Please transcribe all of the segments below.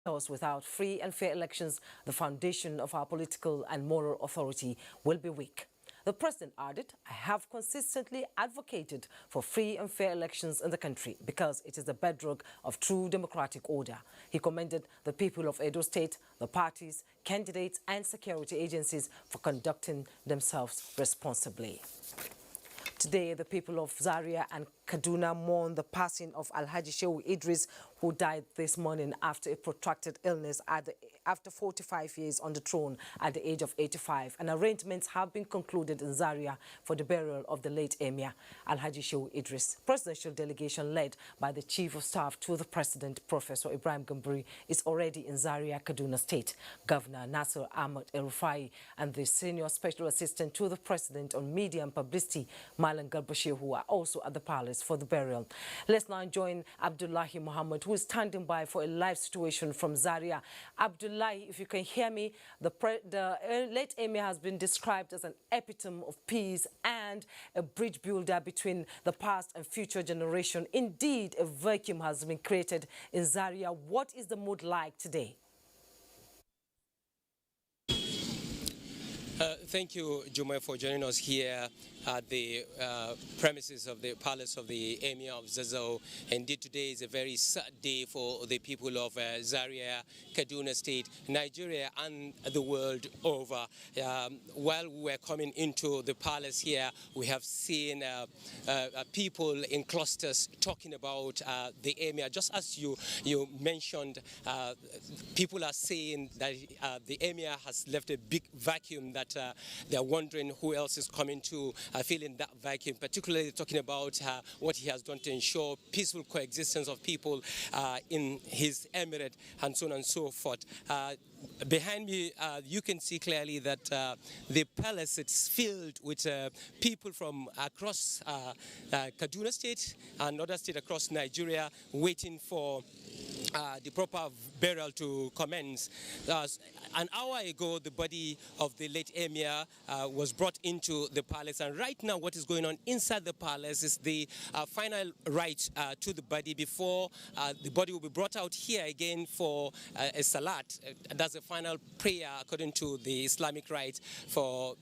Because without free and fair elections, the foundation of our political and moral authority will be weak. The president added, I have consistently advocated for free and fair elections in the country because it is the bedrock of true democratic order. He commended the people of Edo State, the parties, candidates and security agencies for conducting themselves responsibly. Today, the people of Zaria and Kaduna mourn the passing of Alhaji Shehu Idris, who died this morning after a protracted illness after 45 years on the throne at the age of 85. And arrangements have been concluded in Zaria for the burial of the late Emir, Alhaji Shehu Idris. Presidential delegation led by the Chief of Staff to the President, Professor Ibrahim Gambari, is already in Zaria, Kaduna State. Governor Nasser Ahmed El-Rufai and the Senior Special Assistant to the President on Media and Publicity, Malan Garba Shehu, are also at the palace for the burial. Let's now join Abdullahi Muhammad, who is standing by for a live situation from Zaria. Abdullahi, if you can hear me, the late Emir has been described as an epitome of peace and a bridge builder between the past and future generation. Indeed, a vacuum has been created in Zaria. What is the mood like today? Thank you, Jumai, for joining us here at the premises of the Palace of the Emir of Zazzau. Indeed, today is a very sad day for the people of Zaria, Kaduna State, Nigeria, and the world over. While we were coming into the palace here, we have seen people in clusters talking about the Emir. Just as you mentioned, people are saying that the Emir has left a big vacuum that they're wondering who else is coming to fill in that vacuum, particularly talking about what he has done to ensure peaceful coexistence of people in his emirate and so on and so forth. Behind me, you can see clearly that the palace is filled with people from across Kaduna State and other states across Nigeria waiting for the proper burial to commence. An hour ago, the body of the late Emir was brought into the palace, and right now what is going on inside the palace is the final rite to the body before the body will be brought out here again for a salat. That's a final prayer according to the Islamic rite for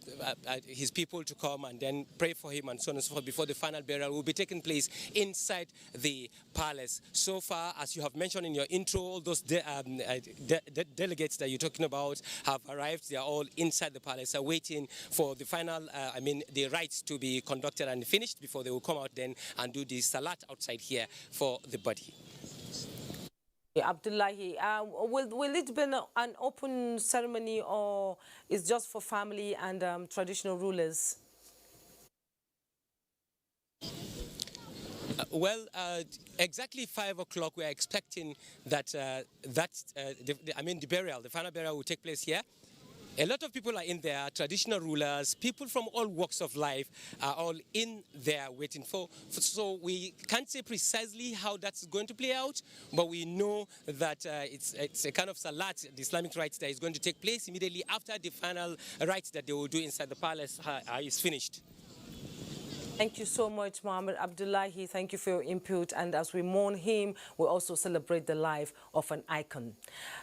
his people to come and then pray for him and so on and so forth before the final burial will be taking place inside the palace. So far, as you have mentioned in your intro, all those delegates that you're talking about have arrived. They are all inside the palace, are waiting for the final, the rites to be conducted and finished before they will come out then and do the salat outside here for the body. Abdullahi, will it be an open ceremony or is just for family and traditional rulers? Exactly 5 o'clock, we are expecting that the burial, the final burial will take place here. A lot of people are in there, traditional rulers, people from all walks of life are all in there waiting so we can't say precisely how that's going to play out, but we know that it's a kind of salat, the Islamic rites that is going to take place immediately after the final rites that they will do inside the palace is finished. Thank you so much, Mohammed Abdullahi. Thank you for your input. And as we mourn him, we also celebrate the life of an icon.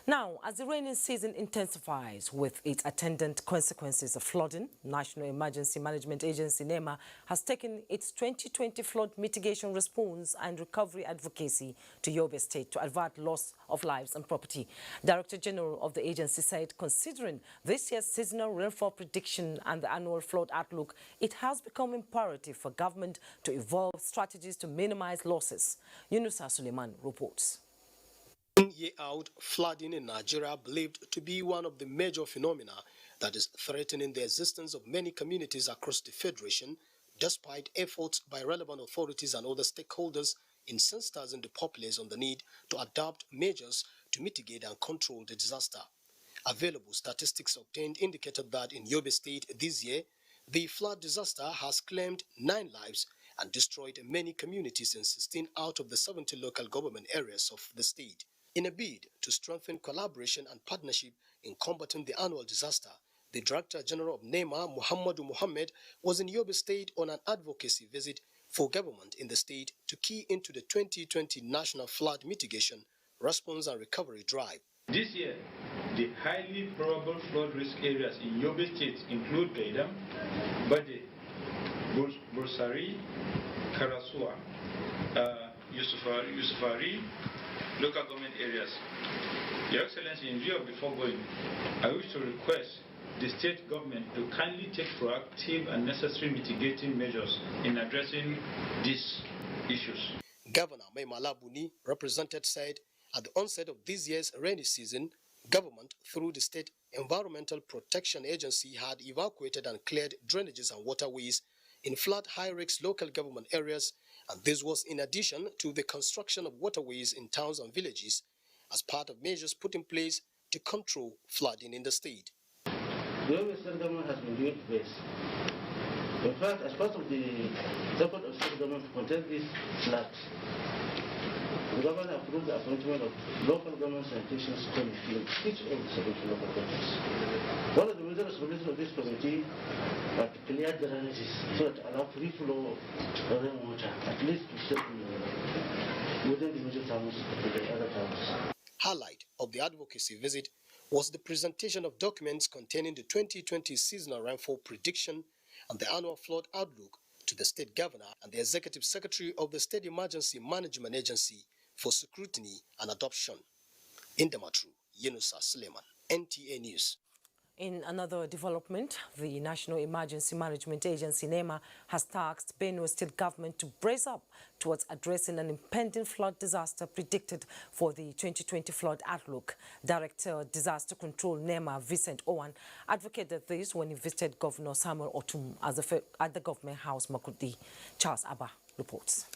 Now, as the rainy season intensifies with its attendant consequences of flooding, National Emergency Management Agency, NEMA, has taken its 2020 flood mitigation response and recovery advocacy to Yobe State to avert loss of lives and property. Director General of the agency said, considering this year's seasonal rainfall prediction and the annual flood outlook, it has become imperative for government to evolve strategies to minimize losses. Yunusa Suleiman reports. Year out, flooding in Nigeria believed to be one of the major phenomena that is threatening the existence of many communities across the Federation, despite efforts by relevant authorities and other stakeholders in sensitizing the populace on the need to adopt measures to mitigate and control the disaster. Available statistics obtained indicated that in Yobe State this year, the flood disaster has claimed 9 lives and destroyed many communities in 16 out of the 70 local government areas of the state. In a bid to strengthen collaboration and partnership in combating the annual disaster, the Director General of NEMA, Muhammadu Muhammad, was in Yobe State on an advocacy visit for government in the state to key into the 2020 National Flood Mitigation, Response and Recovery Drive. This year, the highly probable flood risk areas in Yobe State include Gaidam, Bade, Bursari, Karasua, Yusufari, local government areas. Your Excellency, in view of the foregoing, I wish to request the state government to kindly take proactive and necessary mitigating measures in addressing these issues. Governor Mai Mala Buni, represented, said at the onset of this year's rainy season, government, through the State Environmental Protection Agency, had evacuated and cleared drainages and waterways in flood high-risk local government areas, and this was in addition to the construction of waterways in towns and villages as part of measures put in place to control flooding in the state. The Yobe State government has been doing this. In fact, as part of the effort of state government to contain these floods, the government approved the appointment of local government sanitation committee in each of the 17 local governments. One of the major responsibilities of this committee are to clear drainages so that allow free flow of rainwater, at least to certain within the major towns and the other towns. Highlight of the advocacy visit was the presentation of documents containing the 2020 seasonal rainfall prediction and the annual flood outlook to the state governor and the executive secretary of the State Emergency Management Agency for scrutiny and adoption. In Damaturu, Yunusa Suleiman, NTA News. In another development, the National Emergency Management Agency, NEMA, has tasked Benue State government to brace up towards addressing an impending flood disaster predicted for the 2020 flood outlook. Director Disaster Control, NEMA, Vincent Owen, advocated this when he visited Governor Samuel Otum at the Government House, Makurdi. Charles Abba reports.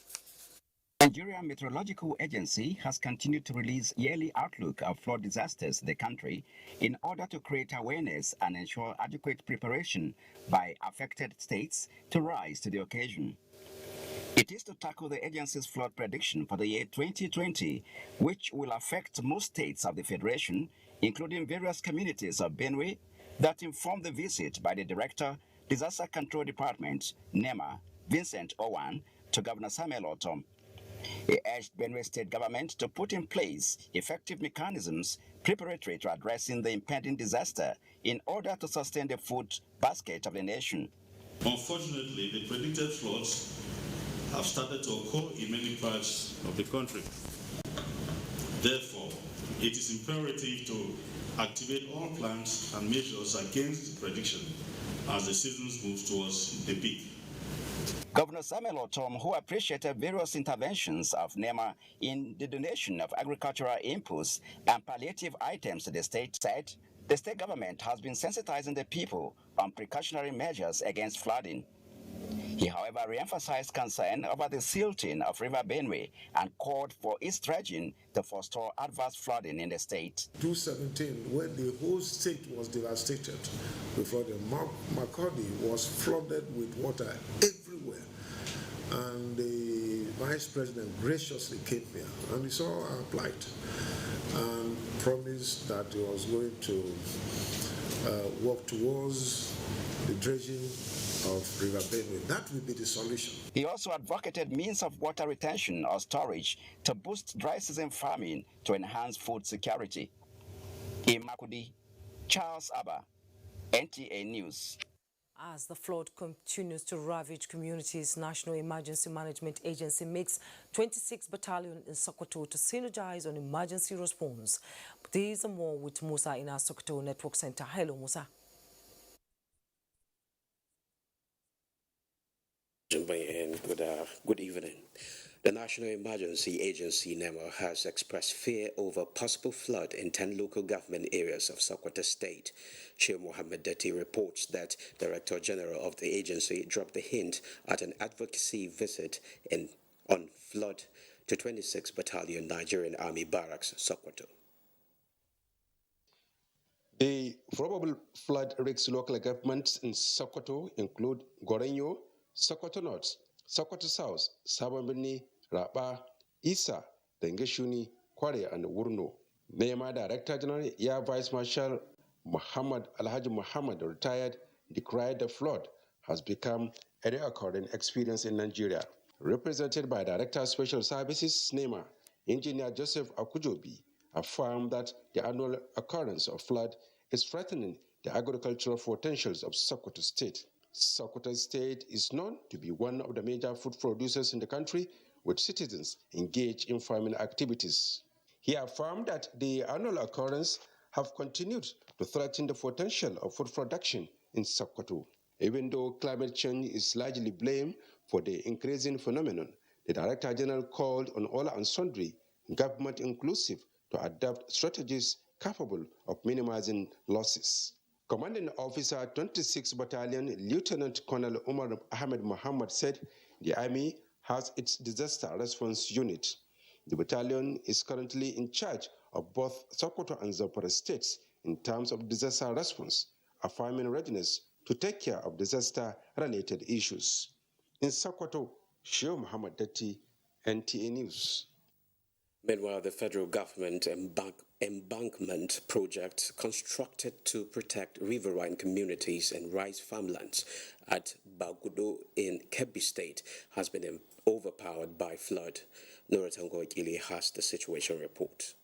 Nigeria Meteorological Agency has continued to release yearly outlook of flood disasters in the country in order to create awareness and ensure adequate preparation by affected states to rise to the occasion. It is to tackle the agency's flood prediction for the year 2020, which will affect most states of the Federation, including various communities of Benue, that informed the visit by the Director, Disaster Control Department, NEMA, Vincent Owen, to Governor Samuel Otom. He urged Benue State government to put in place effective mechanisms preparatory to addressing the impending disaster in order to sustain the food basket of the nation. Unfortunately, the predicted floods have started to occur in many parts of the country. Therefore, it is imperative to activate all plans and measures against the prediction as the seasons move towards the peak. Governor Samuel Otom, who appreciated various interventions of NEMA in the donation of agricultural inputs and palliative items to the state, said the state government has been sensitizing the people on precautionary measures against flooding. He, however, re-emphasized concern over the silting of River Benue and called for its dredging to forestall adverse flooding in the state. 2017, when the whole state was devastated with flooding, Makurdi was flooded with water everywhere. And the vice president graciously came here and he saw our plight and promised that he was going to work towards the dredging of River Benue. That will be the solution. He also advocated means of water retention or storage to boost dry season farming to enhance food security. In Makurdi, Charles Abba, NTA News. As the flood continues to ravage communities, National Emergency Management Agency makes 26th Battalion in Sokoto to synergize on emergency response. These are more with Musa in our Sokoto Network Center. Hello, Musa. And good evening. The National Emergency Agency, NEMA, has expressed fear over possible flood in 10 local government areas of Sokoto State. Sheikh Mohammed Detti reports that Director General of the agency dropped the hint at an advocacy visit on flood to 26th Battalion Nigerian Army Barracks, Sokoto. The probable flood risk local governments in Sokoto include Gorenyo, Sokoto North, Sokoto South, Sabon Birni, Raba, Isa, Dengeshuni, Kware, and Wurno. NEMA Director General Air Vice Marshal Muhammad Alhaji Muhammad, retired, decried the flood has become a recurring experience in Nigeria. Represented by Director of Special Services NEMA, Engineer Joseph Akujobi, affirmed that the annual occurrence of flood is threatening the agricultural potentials of Sokoto State. Sokoto State is known to be one of the major food producers in the country, with citizens engaged in farming activities. He affirmed that the annual occurrence have continued to threaten the potential of food production in Sokoto. Even though climate change is largely blamed for the increasing phenomenon, the Director General called on all and sundry, government inclusive, to adopt strategies capable of minimizing losses. Commanding Officer 26th Battalion Lieutenant Colonel Umar Ahmed Muhammad said the Army has its disaster response unit. The battalion is currently in charge of both Sokoto and Zamfara states in terms of disaster response, affirming readiness to take care of disaster-related issues. In Sokoto, Shehu Muhammad Datti, NTA News. Meanwhile, the federal government embankment project constructed to protect riverine communities and rice farmlands at Bagudo in Kebbi State has been overpowered by flood. Noratango Akili has the situation report.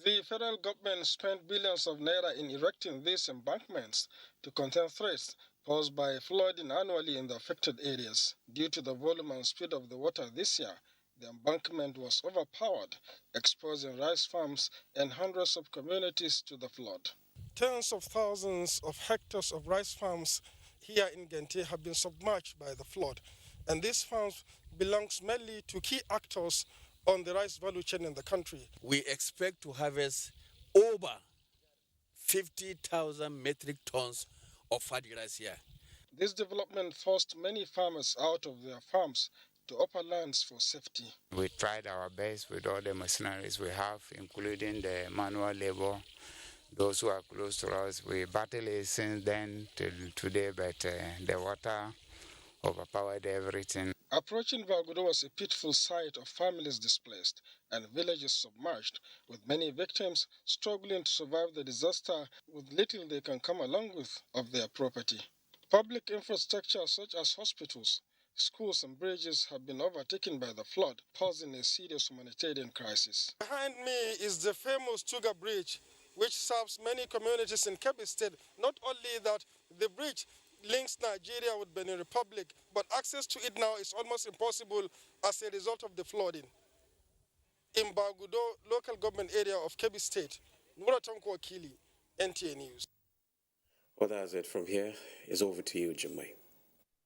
The federal government spent billions of naira in erecting these embankments to contain threats posed by flooding annually in the affected areas. Due to the volume and speed of the water this year, the embankment was overpowered, exposing rice farms and hundreds of communities to the flood. Tens of thousands of hectares of rice farms here in Gente have been submerged by the flood, and these farms belong mainly to key actors on the rice value chain in the country. We expect to harvest over 50,000 metric tons of paddy rice here. This development forced many farmers out of their farms to upper lands for safety. We tried our best with all the machineries we have, including the manual labor. Those who are close to us, we battled it since then till today, but the water overpowered everything. Approaching Bagudo was a pitiful sight of families displaced and villages submerged, with many victims struggling to survive the disaster with little they can come along with of their property. Public infrastructure such as hospitals, schools and bridges have been overtaken by the flood, posing a serious humanitarian crisis. Behind me is the famous Tuga Bridge, which serves many communities in Kebbi State. Not only that, the bridge links Nigeria with Benin Republic, but access to it now is almost impossible as a result of the flooding. In Bagudo, local government area of Kebbi State, Noratango Akili, NTA News. Well, that's it from here. It's over to you, Jemai.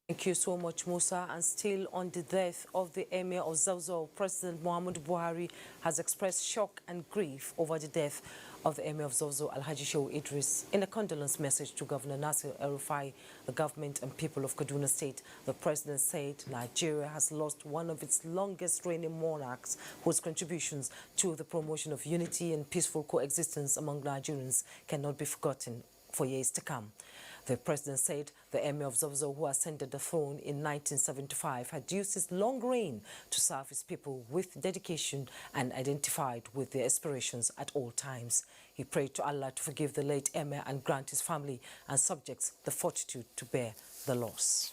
Thank you so much, Musa. And still on the death of the Emir of Zauzau, President Muhammadu Buhari has expressed shock and grief over the death of the Emir of Zauzau, Alhaji Shehu Idris. In a condolence message to Governor Nasir El-Rufai, the government and people of Kaduna State, the president said Nigeria has lost one of its longest reigning monarchs whose contributions to the promotion of unity and peaceful coexistence among Nigerians cannot be forgotten for years to come. The president said the Emir of Zauzau, who ascended the throne in 1975, had used his long reign to serve his people with dedication and identified with their aspirations at all times. He prayed to Allah to forgive the late Emir and grant his family and subjects the fortitude to bear the loss.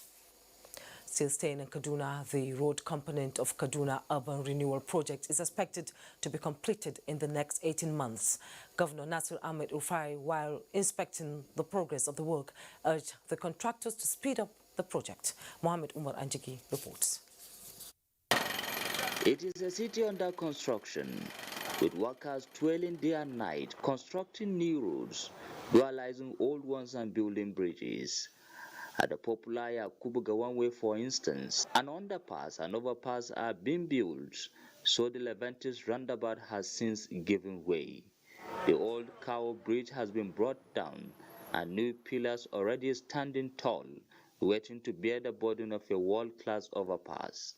Still staying in Kaduna, the road component of Kaduna Urban Renewal Project is expected to be completed in the next 18 months. Governor Nasir Ahmed Rufai, while inspecting the progress of the work, urged the contractors to speed up the project. Mohammed Umar Anjiki reports. It is a city under construction, with workers toiling day and night, constructing new roads, dualizing old ones and building bridges. At the popular Yakubu Gawanwe, for instance, an underpass and overpass are being built, so the Leventis roundabout has since given way. The old Cow Bridge has been brought down, and new pillars already standing tall, waiting to bear the burden of a world-class overpass.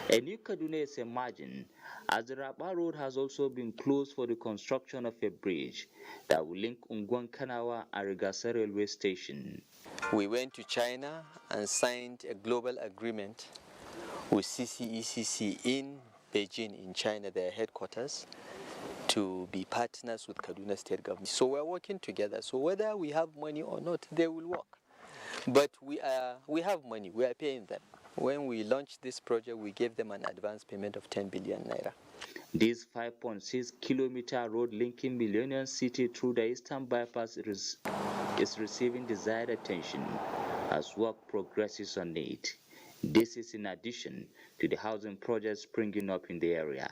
A new Kaduna is emerging, as the Raba Road has also been closed for the construction of a bridge that will link Ungwan Kanawa and Rigasa railway station. We went to China and signed a global agreement with CCECC in Beijing, in China, their headquarters, to be partners with Kaduna State government. So we're working together. So whether we have money or not, they will work. But we have money, we are paying them. When we launched this project, we gave them an advance payment of 10 billion naira. This 5.6-kilometer road linking Millennium City through the Eastern Bypass is receiving desired attention as work progresses on it. This is in addition to the housing projects springing up in the area.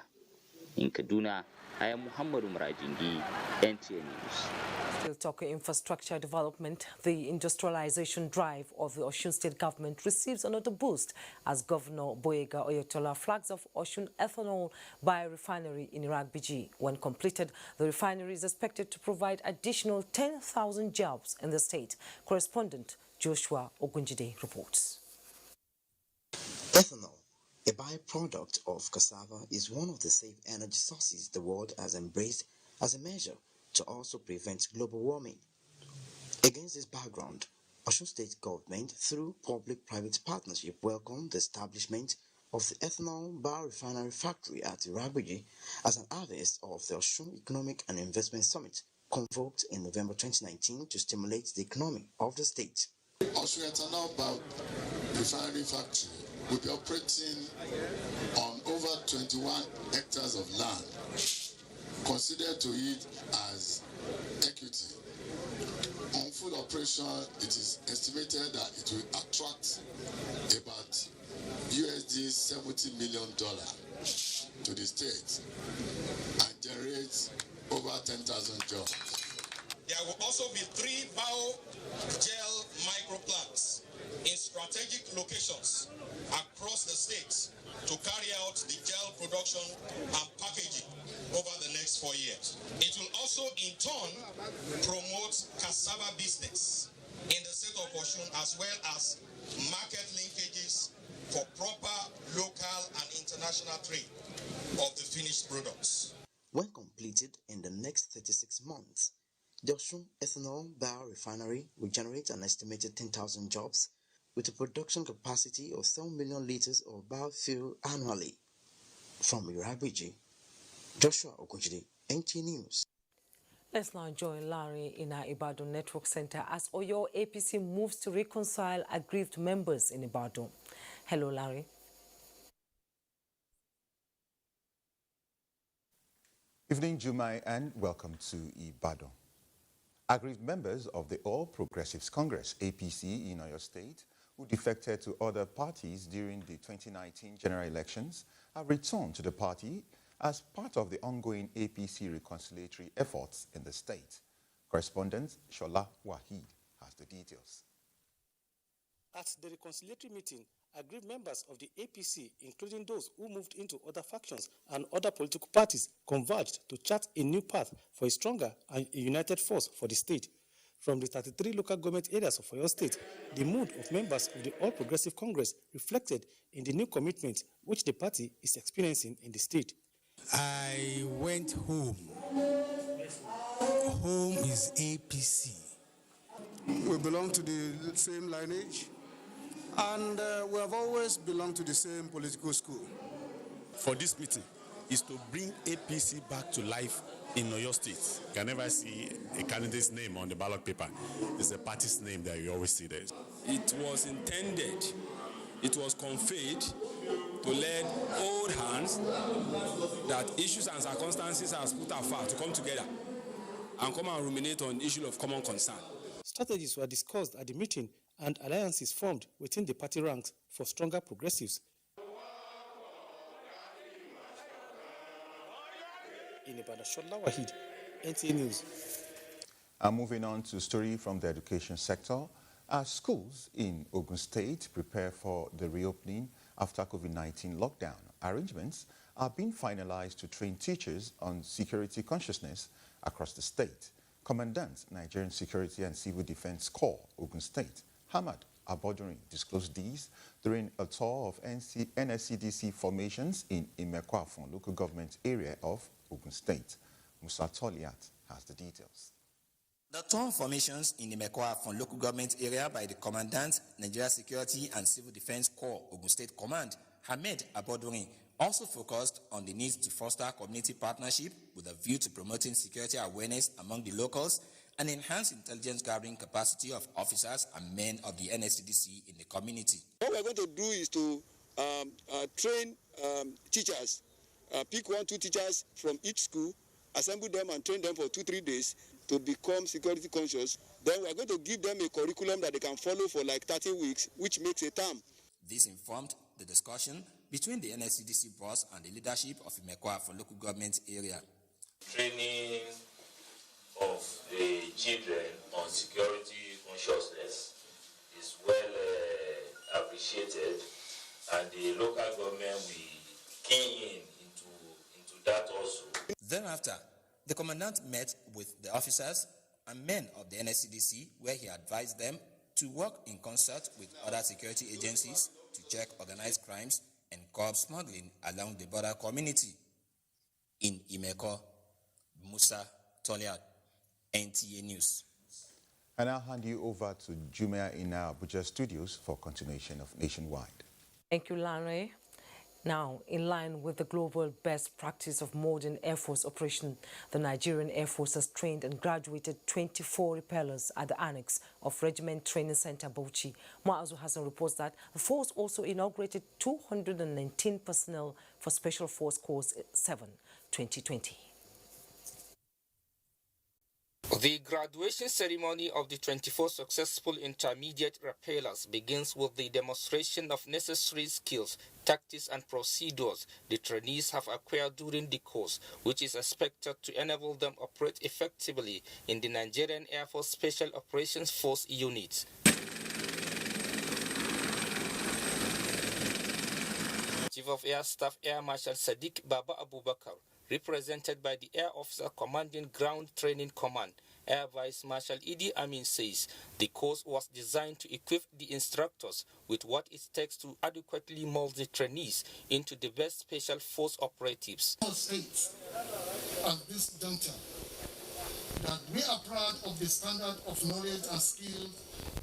In Kaduna, I am Muhammad Umrajingi, NTA News. Still talking infrastructure development, the industrialization drive of the Osun State government receives another boost as Governor Boyega Oyetola flags off Osun Ethanol Biorefinery in Iragbiji. When completed, the refinery is expected to provide additional 10,000 jobs in the state. Correspondent Joshua Ogunjide reports. Ethanol, a byproduct of cassava, is one of the safe energy sources the world has embraced as a measure to also prevent global warming. Against this background, Osun State government, through public-private partnership, welcomed the establishment of the ethanol biorefinery factory at Iragbiji as an harvest of the Osun Economic and Investment Summit, convoked in November 2019 to stimulate the economy of the state. Osun Ethanol Biorefinery factory will be operating on over 21 hectares of land. Consider to it as equity. On full operation, it is estimated that it will attract about USD $70 million to the state and generate over 10,000 jobs. There will also be 3 bio-gel microplants in strategic locations across the state to carry out the gel production and packaging over the next 4 years. It will also in turn promote cassava business in the state of Osun, as well as market linkages for proper local and international trade of the finished products. When completed in the next 36 months, the Osun Ethanol Biorefinery will generate an estimated 10,000 jobs with a production capacity of 7 million liters of biofuel annually. From Iragbiji, Joshua Ogunjide, NTA News. Let's now join Larry in our Ibadan Network Center as Oyo APC moves to reconcile aggrieved members in Ibadan. Hello, Larry. Evening, Jumai, and welcome to Ibadan. Aggrieved members of the All Progressives Congress, APC, in Oyo State, who defected to other parties during the 2019 general elections, have returned to the party as part of the ongoing APC reconciliatory efforts in the state. Correspondent Shola Wahid has the details. At the reconciliatory meeting, aggrieved members of the APC, including those who moved into other factions and other political parties, converged to chart a new path for a stronger and a united force for the state. From the 33 local government areas of Oyo State, the mood of members of the All Progressive Congress reflected in the new commitment which the party is experiencing in the state. I went home. Home is APC. We belong to the same lineage, and we have always belonged to the same political school. For this meeting is to bring APC back to life in Oyo State. You can never see a candidate's name on the ballot paper. It's the party's name that you always see there. It was intended, it was conveyed to let old hands that issues and circumstances has put afar to come together and come and ruminate on issue of common concern. Strategies were discussed at the meeting and alliances formed within the party ranks for stronger progressives. In Ibadan, Shola Wahid, NTA News. Moving on to a story from the education sector. As schools in Ogun State prepare for the reopening after COVID-19 lockdown, arrangements are being finalized to train teachers on security consciousness across the state. Commandant, Nigerian Security and Civil Defense Corps, Ogun State, Hamad Abodurin, disclosed these during a tour of NSCDC formations in Imekwafon local government area of Ogun State. Musa Toliat has the details. The tour formations in Imekwafon local government area by the Commandant, Nigeria Security and Civil Defense Corps, Ogun State Command, Hamad Abodurin, also focused on the need to foster community partnership with a view to promoting security awareness among the locals and enhance intelligence gathering capacity of officers and men of the NSCDC in the community. What we're going to do is to train teachers pick 1-2 teachers from each school, assemble them and train them for 2-3 days to become security conscious. Then we are going to give them a curriculum that they can follow for like 30 weeks, which makes a term. This informed the discussion between the NSCDC boss and the leadership of Imekwa for local government area. Training of the children on security consciousness is well appreciated, and the local government will key into that also. Thereafter, the commandant met with the officers and men of the NSCDC, where he advised them to work in concert with other security agencies to check organized crimes and curb smuggling along the border community. In Imeko, Musa Toliat, NTA News. And I'll hand you over to Jumia in our Abuja studios for continuation of Nationwide. Thank you, Larry. Now, in line with the global best practice of modern Air Force operation, the Nigerian Air Force has trained and graduated 24 repellers at the annex of Regiment Training Center, Bauchi. Muazu Hassan reports that the force also inaugurated 219 personnel for Special Force Course 7, 2020. The graduation ceremony of the 24 successful intermediate rappellers begins with the demonstration of necessary skills, tactics and procedures the trainees have acquired during the course, which is expected to enable them operate effectively in the Nigerian Air Force Special Operations Force units. Chief of Air Staff Air Marshal Sadiq Baba Abubakar, represented by the Air Officer Commanding Ground Training Command, Air Vice Marshal Idi Amin, says the course was designed to equip the instructors with what it takes to adequately mold the trainees into the best special force operatives. At this juncture, that we are proud of the standard of knowledge and skill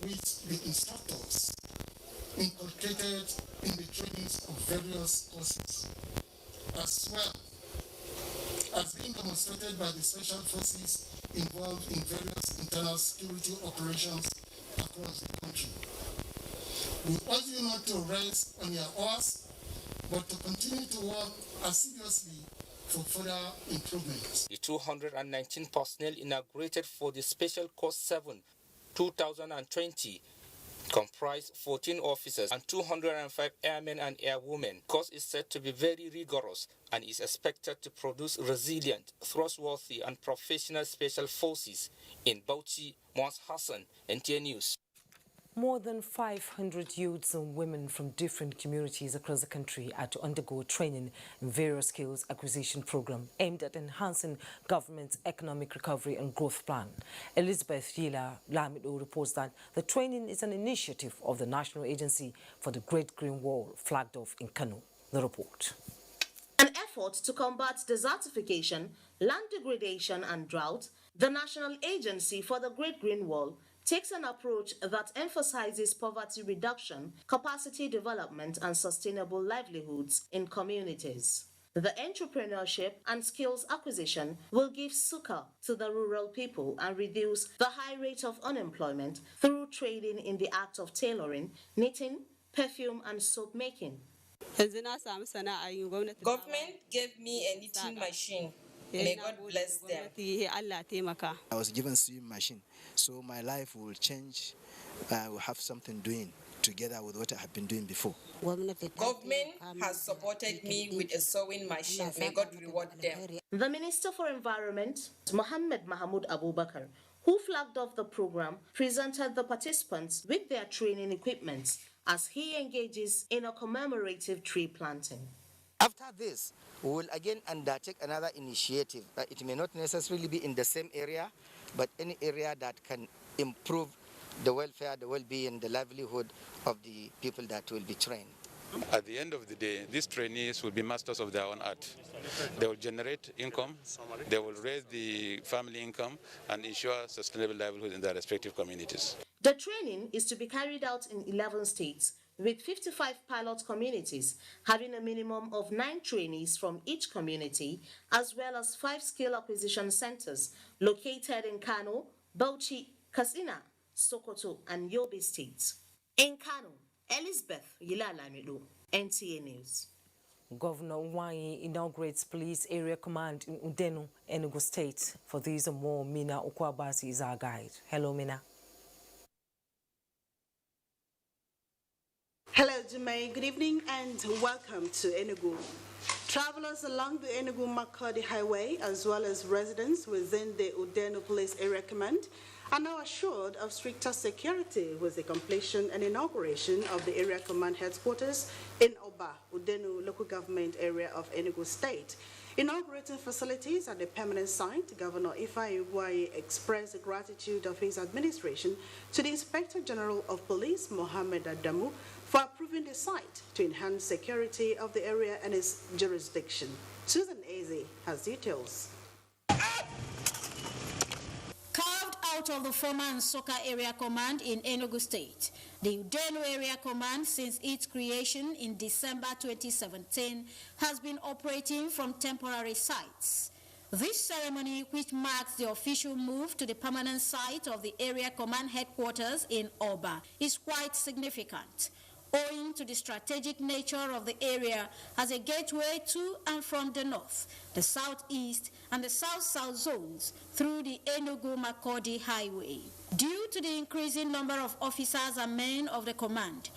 which the instructors inculcated in the trainings of various courses, as well as being demonstrated by the special forces involved in various internal security operations across the country. We urge you not to rest on your oars, but to continue to work assiduously for further improvement. The 219 personnel inaugurated for the Special Course 7, 2020 comprise 14 officers and 205 airmen and airwomen. The course is said to be very rigorous and is expected to produce resilient, trustworthy and professional special forces. In Bauchi, Muaz Hassan, NTA News. More than 500 youths and women from different communities across the country are to undergo training in various skills acquisition program aimed at enhancing government's economic recovery and growth plan. Elizabeth Yila Lamido reports that the training is an initiative of the National Agency for the Great Green Wall, flagged off in Kano. The report. An effort to combat desertification, land degradation and drought, the National Agency for the Great Green Wall takes an approach that emphasizes poverty reduction, capacity development and sustainable livelihoods in communities. The entrepreneurship and skills acquisition will give succor to the rural people and reduce the high rate of unemployment through training in the act of tailoring, knitting, perfume and soap making. Government gave me a knitting machine. May God bless them. I was given a sewing machine, so my life will change. I will have something doing together with what I have been doing before. Government has supported me with a sewing machine. May God reward them. The Minister for Environment, Mohammed Mahmoud Abubakar, who flagged off the program, presented the participants with their training equipment as he engages in a commemorative tree planting. After this, we will again undertake another initiative. It may not necessarily be in the same area, but any area that can improve the welfare, the well-being, the livelihood of the people that will be trained. At the end of the day, these trainees will be masters of their own art. They will generate income, they will raise the family income and ensure sustainable livelihood in their respective communities. The training is to be carried out in 11 states, with 55 pilot communities having a minimum of 9 trainees from each community, as well as 5 skill acquisition centers located in Kano, Bauchi, Katsina, Sokoto, and Yobe states. In Kano, Elizabeth Yilalamido, NTA News. Governor Nwanyi inaugurates Police Area Command in Udenu, Enugu State. For these and more, Mina Okwabasi is our guide. Hello, Mina. Hello, Jumai. Good evening and welcome to Enugu. Travelers along the Enugu-Makurdi Highway, as well as residents within the Udenu Police Area Command, are now assured of stricter security with the completion and inauguration of the Area Command headquarters in Oba, Udenu local government area of Enugu State. Inaugurating facilities at the permanent site, Governor Ifeanyi Ugwuanyi expressed the gratitude of his administration to the Inspector General of Police, Mohammed Adamu, for approving the site to enhance security of the area and its jurisdiction. Susan Eze has details. Carved out of the former Nsoka Area Command in Enugu State, the Udenu Area Command, since its creation in December 2017, has been operating from temporary sites. This ceremony, which marks the official move to the permanent site of the Area Command headquarters in Oba, is quite significant, owing to the strategic nature of the area as a gateway to and from the north, the southeast, and the south-south zones through the Enugu-Makurdi Highway. Due to the increasing number of officers and men of the command,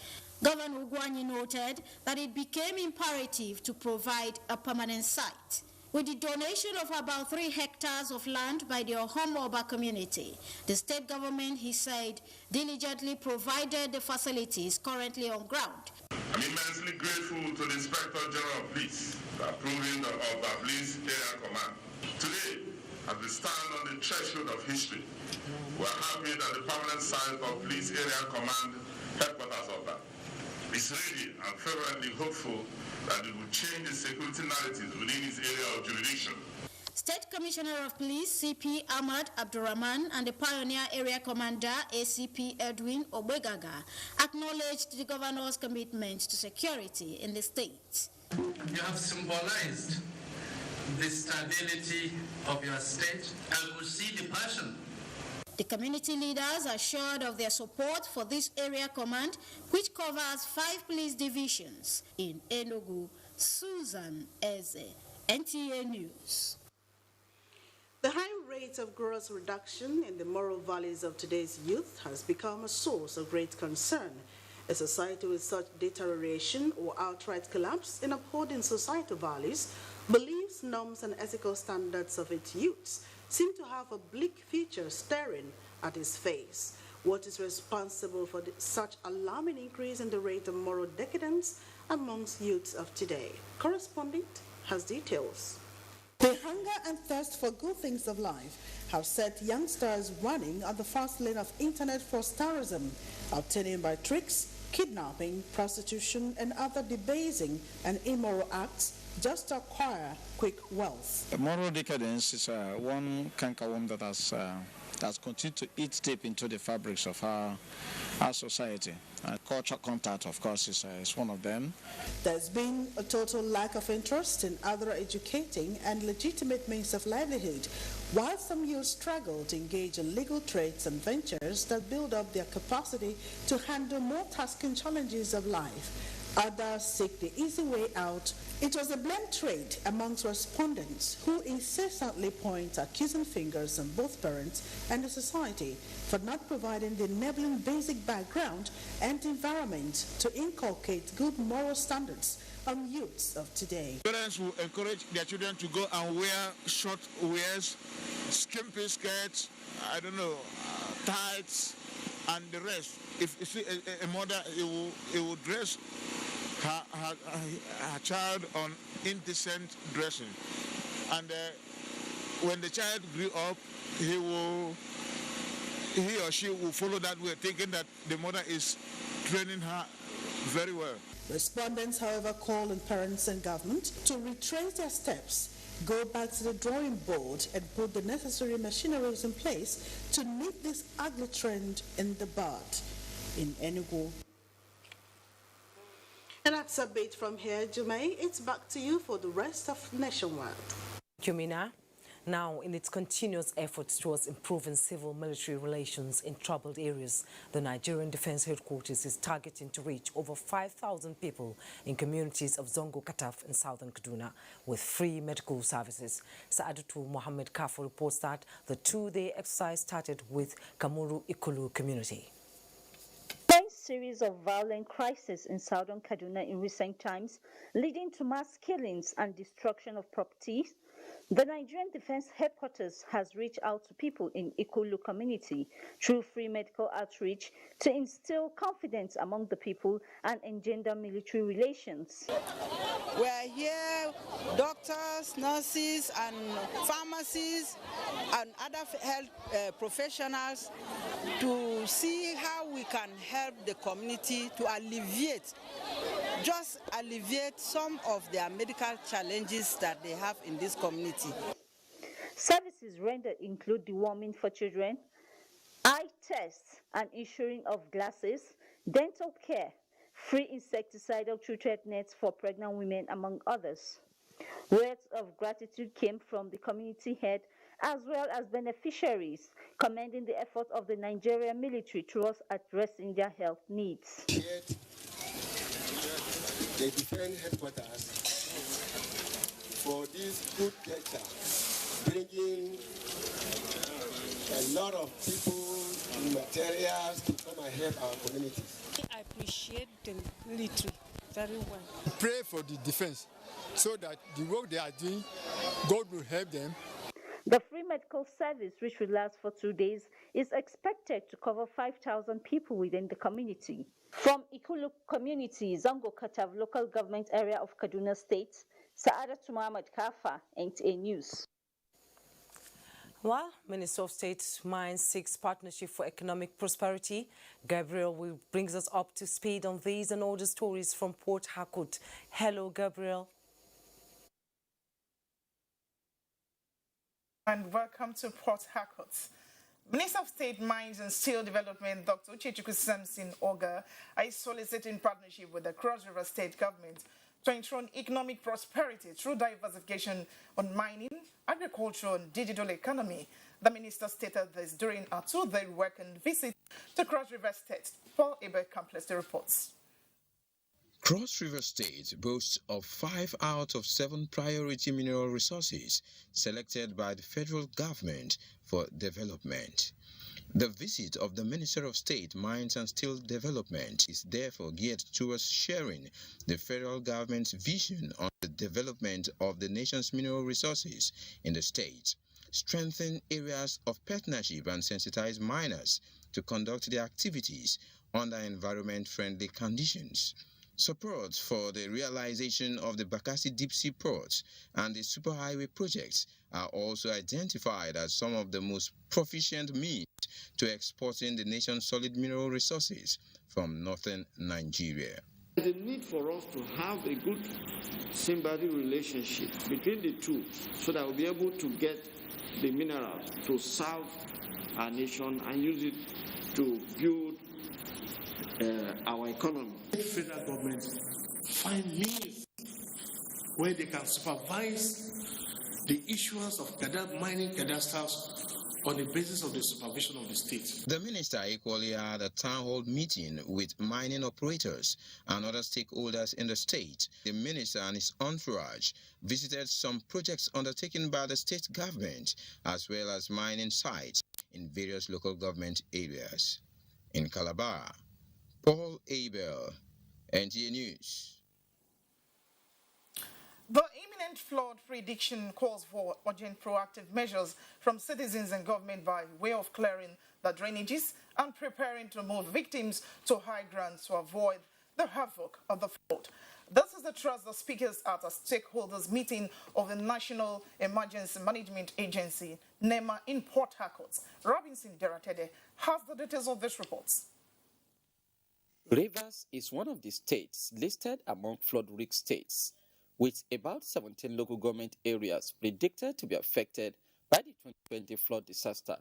Governor Ugwuanyi noted that it became imperative to provide a permanent site. With the donation of about 3 hectares of land by the Ohomo-Oba community, the state government, he said, diligently provided the facilities currently on ground. I'm immensely grateful to the Inspector General of Police for approving of the Police Area Command. Today, as we stand on the threshold of history, we are happy that the permanent site of Police Area Command headquarters of that is ready and fervently hopeful that it will change the security narratives within its area of jurisdiction. State Commissioner of Police CP Ahmad Abdurrahman and the Pioneer Area Commander ACP Edwin Obegaga acknowledged the governor's commitment to security in the state. You have symbolized the stability of your state, and we see the passion. The community leaders assured of their support for this area command, which covers 5 police divisions in Enugu. Susan Eze, NTA News. The high rate of gross reduction in the moral values of today's youth has become a source of great concern. A society with such deterioration or outright collapse in upholding societal values, beliefs, norms, and ethical standards of its youths seem to have a bleak future staring at its face. What is responsible for such alarming increase in the rate of moral decadence amongst youths of today? Correspondent has details. The hunger and thirst for good things of life have set youngsters running on the fast lane of internet frausterism, obtaining by tricks, kidnapping, prostitution, and other debasing and immoral acts just to acquire quick wealth. Moral decadence is one cankerworm that has continued to eat deep into the fabrics of our society. Cultural contact, of course, is one of them. There's been a total lack of interest in other educating and legitimate means of livelihood, while some youth struggle to engage in legal trades and ventures that build up their capacity to handle more tasking challenges of life. Others seek the easy way out. It was a blame trade amongst respondents who incessantly point accusing fingers on both parents and the society for not providing the enabling basic background and environment to inculcate good moral standards on youths of today. Parents will encourage their children to go and wear short wears, skimpy skirts, tights, and the rest. If you see a mother, it will dress her child on indecent dressing, and when the child grew up, he or she will follow that way, thinking that the mother is training her very well. Respondents, however, call on parents and government to retrace their steps, go back to the drawing board, and put the necessary machineries in place to nip this ugly trend in the bud. In Enugu. And that's a bit from here, Jumai. It's back to you for the rest of Nationwide. Thank you, Mina. Now, in its continuous efforts towards improving civil-military relations in troubled areas, the Nigerian Defense Headquarters is targeting to reach over 5,000 people in communities of Zongo Kataf in southern Kaduna with free medical services. Saadatu Mohammed Kafo reports that the two-day exercise started with Kamuru Ikulu community. A series of violent crises in southern Kaduna in recent times, leading to mass killings and destruction of properties, the Nigerian Defense Headquarters has reached out to people in Ikulu community through free medical outreach to instill confidence among the people and engender military relations. We are here, doctors, nurses, and pharmacists, and other health professionals to see how we can help the community to alleviate some of their medical challenges that they have in this community. Services rendered include deworming for children, eye tests and insuring of glasses, dental care, free insecticidal treated nets for pregnant women, among others. Words of gratitude came from the community head as well as beneficiaries, commending the effort of the Nigerian military towards addressing their health needs. The Defense Headquarters for this good gesture, bringing a lot of people, materials to come and help our communities. I appreciate the military very well. Pray for the defense so that the work they are doing, God will help them. The free medical service, which will last for 2 days, is expected to cover 5,000 people within the community. From Ikulu community, Zongo Katav local government area of Kaduna State, Saadatu Mohammed Kafa, NTA News. Well, Minister of State Mines seeks partnership for economic prosperity. Gabriel brings us up to speed on these and other stories from Port Harcourt. Hello, Gabriel. And welcome to Port Harcourt. Minister of State Mines and Steel Development, Dr. Uchechukwu Samson Oga, is soliciting partnership with the Cross River State government to ensure economic prosperity through diversification on mining, agriculture, and digital economy. The minister stated this during a two-day working visit to Cross River State. Paul Eber completes the reports. Cross River State boasts of 5 out of 7 priority mineral resources selected by the federal government for development. The visit of the Minister of State, Mines and Steel Development is therefore geared towards sharing the federal government's vision on the development of the nation's mineral resources in the state, strengthen areas of partnership and sensitize miners to conduct their activities under environment-friendly conditions. Support for the realization of the Bakassi Deep Sea Port and the Superhighway projects are also identified as some of the most proficient means to exporting the nation's solid mineral resources from northern Nigeria. There's a need for us to have a good symbiotic relationship between the two so that we'll be able to get the minerals to serve our nation and use it to build our economy. The federal government find means where they can supervise the issuance of mining cadasters on the basis of the supervision of the state. The minister equally had a town hall meeting with mining operators and other stakeholders in the state. The minister and his entourage visited some projects undertaken by the state government as well as mining sites in various local government areas. In Calabar, Paul Abel, NTA News. The imminent flood prediction calls for urgent proactive measures from citizens and government by way of clearing the drainages and preparing to move victims to high ground to avoid the havoc of the flood. This is the thrust the speakers at a stakeholders meeting of the National Emergency Management Agency, NEMA, in Port Harcourt. Robinson Deratede has the details of this report. Rivers is one of the states listed among flood-risk states, with about 17 local government areas predicted to be affected by the 2020 flood disaster.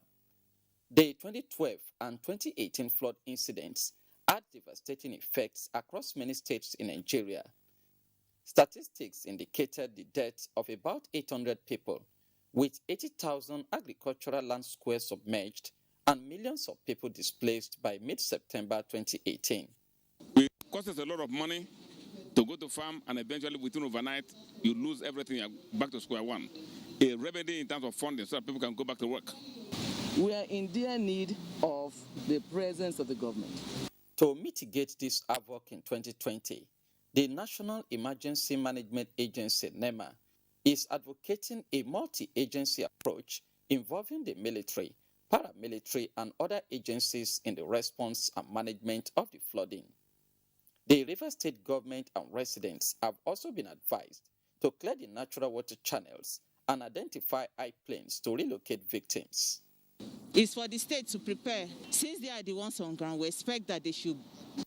The 2012 and 2018 flood incidents had devastating effects across many states in Nigeria. Statistics indicated the deaths of about 800 people, with 80,000 agricultural land squares submerged and millions of people displaced by mid-September 2018. It costs us a lot of money to go to farm, and eventually within overnight, you lose everything, you're back to square one. A remedy in terms of funding so that people can go back to work. We are in dire need of the presence of the government. To mitigate this havoc in 2020, the National Emergency Management Agency, NEMA, is advocating a multi-agency approach involving the military, paramilitary, and other agencies in the response and management of the flooding. The Rivers State government and residents have also been advised to clear the natural water channels and identify high plains to relocate victims. It's for the state to prepare. Since they are the ones on ground, we expect that they should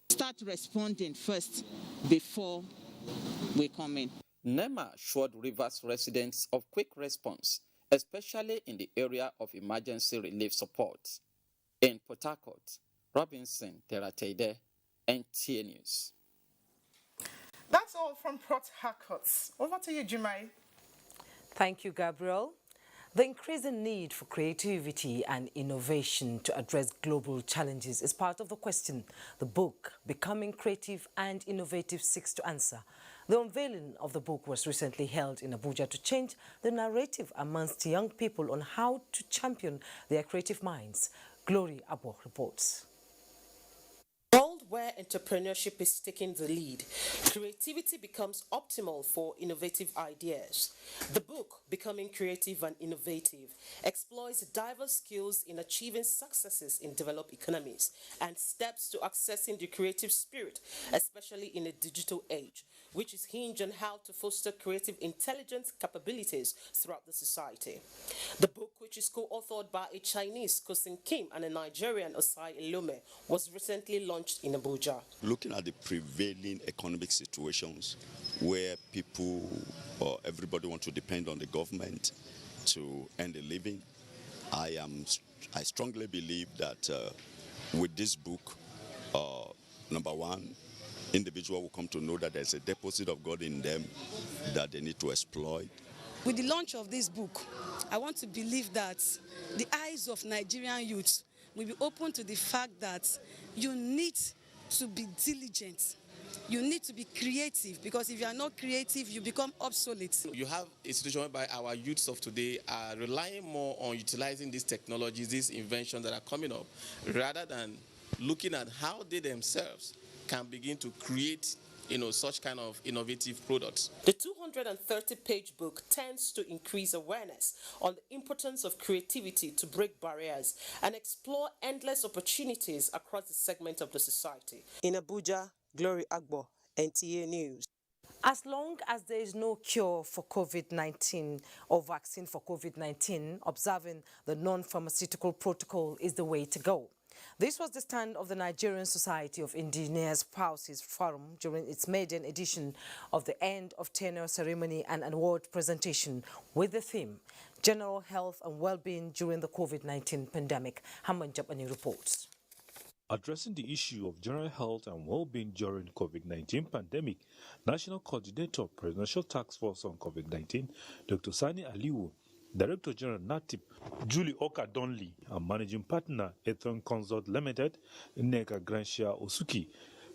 start responding first before we come in. NEMA assured Rivers residents of quick response, especially in the area of emergency relief support. In Port Harcourt, Robinson Teratede, NTA News. That's all from Port Harcourt. Over to you, Jumai. Thank you, Gabriel. The increasing need for creativity and innovation to address global challenges is part of the question the book, Becoming Creative and Innovative, seeks to answer. The unveiling of the book was recently held in Abuja to change the narrative amongst young people on how to champion their creative minds. Glory Abo reports. Where entrepreneurship is taking the lead, creativity becomes optimal for innovative ideas. The book, Becoming Creative and Innovative, explores diverse skills in achieving successes in developed economies and steps to accessing the creative spirit, especially in a digital age, which is hinged on how to foster creative intelligence capabilities throughout the society. The book, which is co-authored by a Chinese, Kosin Kim, and a Nigerian, Osai Elome, was recently launched in Abuja. Looking at the prevailing economic situations where people or everybody want to depend on the government to earn a living, I strongly believe that with this book, number one, individual will come to know that there's a deposit of God in them that they need to exploit. With the launch of this book, I want to believe that the eyes of Nigerian youths will be open to the fact that you need to be diligent. You need to be creative, because if you are not creative, you become obsolete. You have a situation whereby our youths of today are relying more on utilizing these technologies, these inventions that are coming up, rather than looking at how they themselves can begin to create, such kind of innovative products. The 230-page book tends to increase awareness on the importance of creativity to break barriers and explore endless opportunities across the segment of the society. In Abuja, Glory Agbo, NTA News. As long as there is no cure for COVID-19 or vaccine for COVID-19, observing the non-pharmaceutical protocol is the way to go. This was the stand of the Nigerian Society of Indigenous Spouses Forum during its maiden edition of the end of tenure ceremony and award presentation with the theme General Health and Well-being during the COVID-19 pandemic. Haman Japani reports. Addressing the issue of general health and well-being during the COVID-19 pandemic, National Coordinator of Presidential Task Force on COVID-19, Dr. Sani Aliwu, Director General NATIP, Julie Oka Donley, and Managing Partner, Ethon Consult Limited, Nneka Grancia Osuki,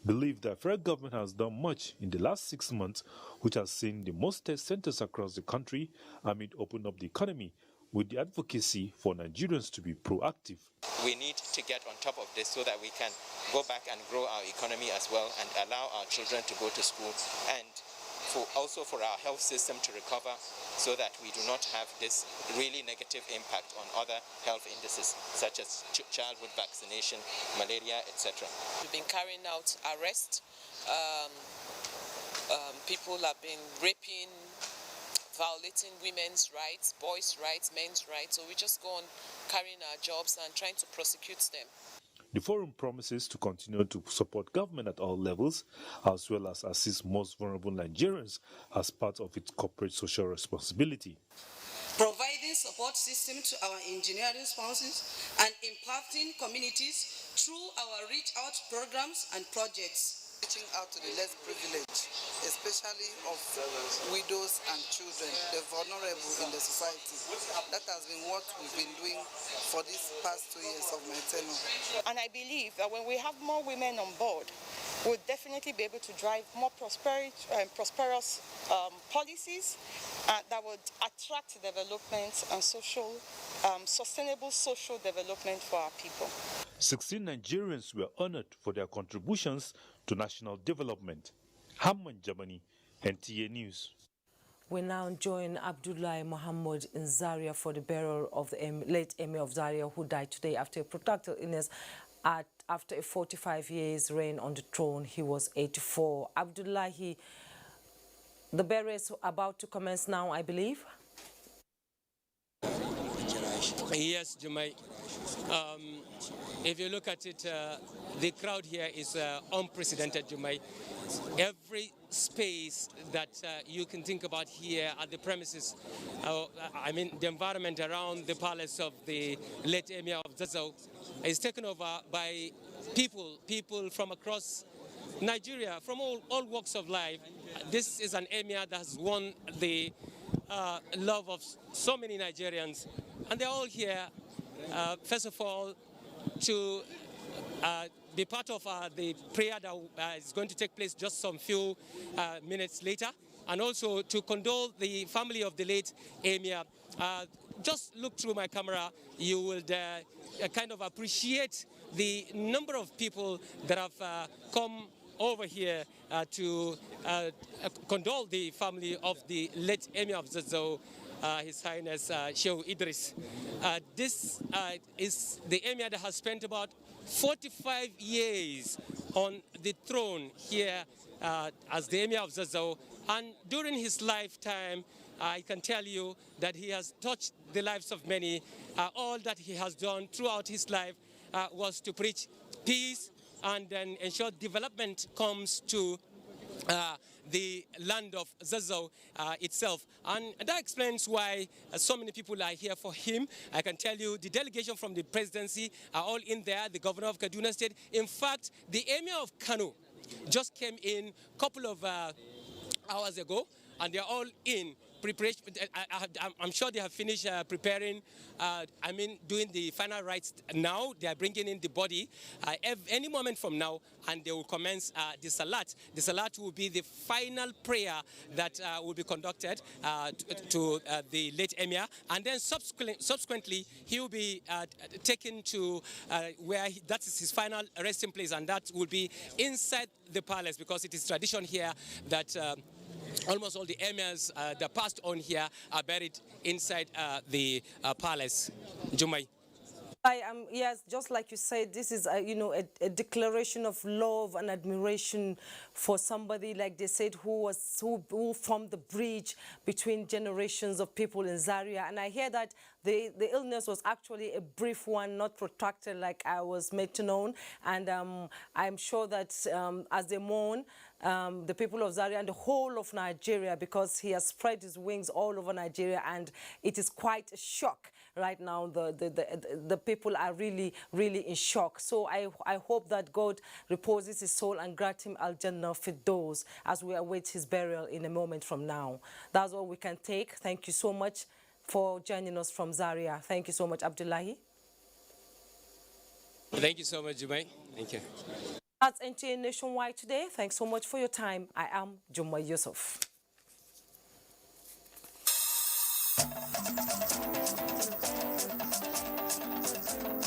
believe that federal government has done much in the last 6 months, which has seen the most test centers across the country amid opening up the economy, with the advocacy for Nigerians to be proactive. We need to get on top of this so that we can go back and grow our economy as well and allow our children to go to school, and also for our health system to recover so that we do not have this really negative impact on other health indices such as childhood vaccination, malaria, etc. We've been carrying out arrests. People have been raping, violating women's rights, boys' rights, men's rights. So we just go on carrying our jobs and trying to prosecute them. The forum promises to continue to support government at all levels, as well as assist most vulnerable Nigerians as part of its corporate social responsibility. Providing support system to our engineering spouses and impacting communities through our reach-out programs and projects. reaching out to the less privileged, especially of widows and children, the vulnerable in the society. That has been what we've been doing for these past 2 years of my tenure. And I believe that when we have more women on board, we'll definitely be able to drive more prosperous policies that would attract development and sustainable social development for our people. 16 Nigerians were honored for their contributions to national development. Hamman Germany, NTA News. We now join Abdullahi Muhammad in Zaria for the burial of the late Emir of Zaria, who died today after a protracted illness. After a 45 years reign on the throne, he was 84. Abdullahi, the burial is about to commence now, I believe. Yes, Jumai. If you look at it, the crowd here is unprecedented, Jumai. Every space that you can think about here at the premises, I mean the environment around the palace of the late Emir of Zazzau is taken over by people from across Nigeria, from all walks of life. This is an Emir that has won the love of so many Nigerians, and they're all here, first of all, to be part of the prayer that is going to take place just some few minutes later, and also to condole the family of the late Emir. Just look through my camera, you will kind of appreciate the number of people that have come over here to condole the family of the late Emir of Zazzau, His Highness Sheikh Idris. This is the Emir that has spent about 45 years on the throne here as the Emir of Zazzau, and during his lifetime I can tell you that he has touched the lives of many. All that he has done throughout his life was to preach peace and then ensure development comes to the land of Zazzau itself. And that explains why so many people are here for him. I can tell you the delegation from the presidency are all in there, the governor of Kaduna State. In fact, the Emir of Kano just came in a couple of hours ago, and they're all in preparation. I'm sure they have finished preparing, doing the final rites now. They are bringing in the body any moment from now, and they will commence the Salat. The Salat will be the final prayer that will be conducted to the late Emir, and then subsequently he will be taken to where that is his final resting place, and that will be inside the palace, because it is tradition here that almost all the emirs that passed on here are buried inside the palace. Jumai. Yes, just like you said, this is a declaration of love and admiration for somebody, like they said, who formed the bridge between generations of people in Zaria. And I hear that the illness was actually a brief one, not protracted like I was made to know. And I'm sure that as they mourn, the people of Zaria and the whole of Nigeria, because he has spread his wings all over Nigeria, and it is quite a shock right now. The people are really, really in shock. So I hope that God reposes his soul and grant him Al-Jannah Firdaus as we await his burial in a moment from now. That's all we can take. Thank you so much for joining us from Zaria. Thank you so much, Abdullahi. Thank you so much, Jumai. Thank you. That's NTA Nationwide today. Thanks so much for your time. I am Jumai Yusuf.